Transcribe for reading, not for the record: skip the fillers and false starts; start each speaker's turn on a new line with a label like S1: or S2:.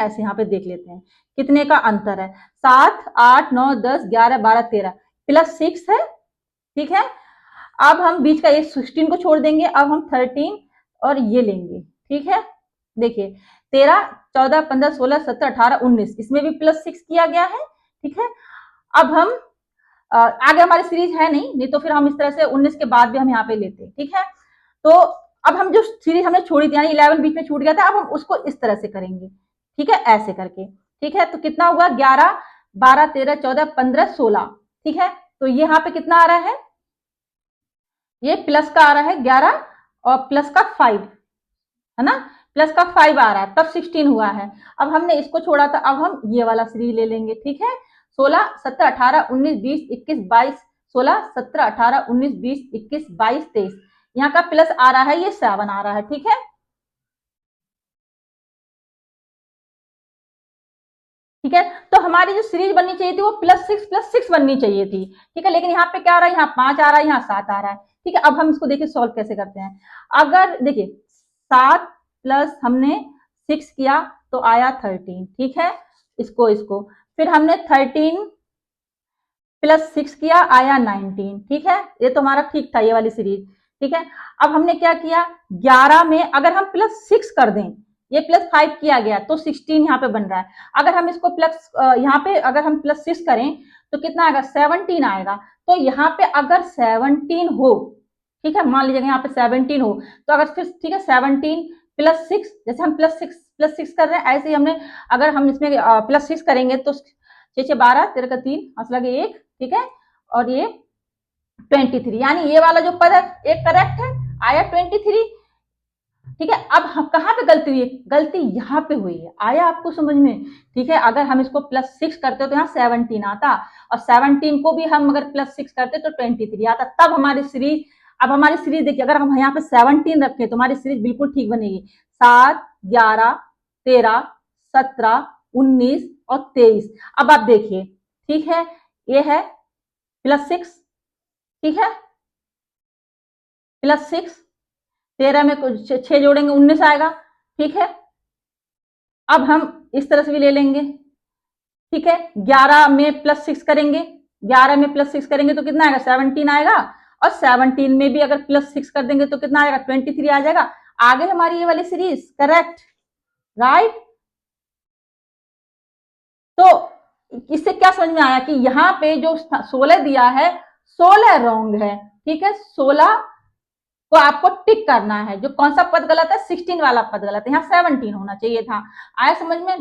S1: ऐसे यहाँ पे देख लेते हैं कितने का अंतर है। 7, 8, 9, 10, 11, 12, 13 प्लस 6 है, ठीक है। अब हम बीच का ये 16 को छोड़ देंगे, अब हम 13 और ये लेंगे, ठीक है। देखिए 13, 14, 15, 16, 17, 18, 19 इसमें भी प्लस 6 किया गया है, ठीक है। अब हम आगे हमारी सीरीज है नहीं तो फिर हम इस तरह से 19 के बाद भी हम यहाँ पे लेते, ठीक है। तो अब हम जो सीरीज हमने छोड़ी थी यानी 11 बीच में छूट गया था, अब हम उसको इस तरह से करेंगे, ठीक है, ऐसे करके, ठीक है। तो कितना हुआ 11, 12, 13, 14, 15, 16, ठीक है। तो ये यहाँ पे कितना आ रहा है, ये प्लस का आ रहा है 11 और प्लस का 5, है ना, प्लस का 5 आ रहा है, तब 16 हुआ है। अब हमने इसको छोड़ा था, अब हम ये वाला सीरीज ले लेंगे, ठीक है। 16, 17, 18, 19, 20, 21, 22, 16, 17, 18, 19, 20, 21, 22, 23 यहाँ का प्लस आ रहा है, ये 7 आ रहा है, ठीक है, ठीक है। तो हमारी जो सीरीज बननी चाहिए थी वो +6 बननी चाहिए थी, ठीक है। लेकिन यहाँ पे क्या आ रहा है, यहाँ 5 आ रहा है, यहाँ 7 आ रहा है, ठीक है। अब हम इसको देखिए सॉल्व कैसे करते हैं। अगर देखिए 7 प्लस हमने 6 किया तो आया 13, ठीक है। इसको फिर हमने 13 प्लस 6 किया आया 19, ठीक है। ये तो हमारा ठीक था ये वाली सीरीज, ठीक है। अब हमने क्या किया 11 में अगर हम +6 कर दें, ये +5 किया गया तो 16 यहाँ पे बन रहा है। अगर हम इसको प्लस यहाँ पे अगर हम +6 करें तो कितना आएगा 17 आएगा। तो यहाँ पे अगर 17 हो, ठीक है, मान लीजिए यहाँ पे 17 हो तो अगर फिर ठीक है 17 प्लस 6, जैसे हम प्लस सिक्स कर रहे हैं ऐसे ही हमने अगर हम इसमें +6 करेंगे तो 6 12 13 का 3 5 लगे 1, ठीक है। और ये 23 यानी ये वाला जो पद है एक करेक्ट है, आया 23, ठीक है। अब हम कहाँ पे गलती हुई है, गलती यहाँ पे हुई है, आया आपको समझ में, ठीक है। अगर हम इसको +6 करते तो यहाँ 17 आता और 17 को भी हम अगर +6 करते तो 23 आता, तब हमारी सीरीज। अब हमारी सीरीज देखिए अगर हम यहाँ पे 17 रखें तो हमारी सीरीज बिल्कुल ठीक बनेगी। 7, 11, 13, 17, 19 और 23। अब आप देखिए, ठीक है, ये है +6, ठीक है, +6, 13 में कुछ 6 जोड़ेंगे 19 आएगा, ठीक है। अब हम इस तरह से भी ले लेंगे, ठीक है। 11 में +6 करेंगे, 11 में +6 करेंगे तो कितना आएगा 17 आएगा, और 17 में भी अगर +6 कर देंगे तो कितना आएगा 23 आ जाएगा। आ गई हमारी ये वाली सीरीज करेक्ट, राइट। तो इससे क्या समझ में आया कि यहाँ पे जो 16 दिया है 16 रॉन्ग है, ठीक है। 16 को आपको टिक करना है, जो कौन सा पद गलत है 16 वाला पद गलत है, यहाँ 17 होना चाहिए था। आया समझ में।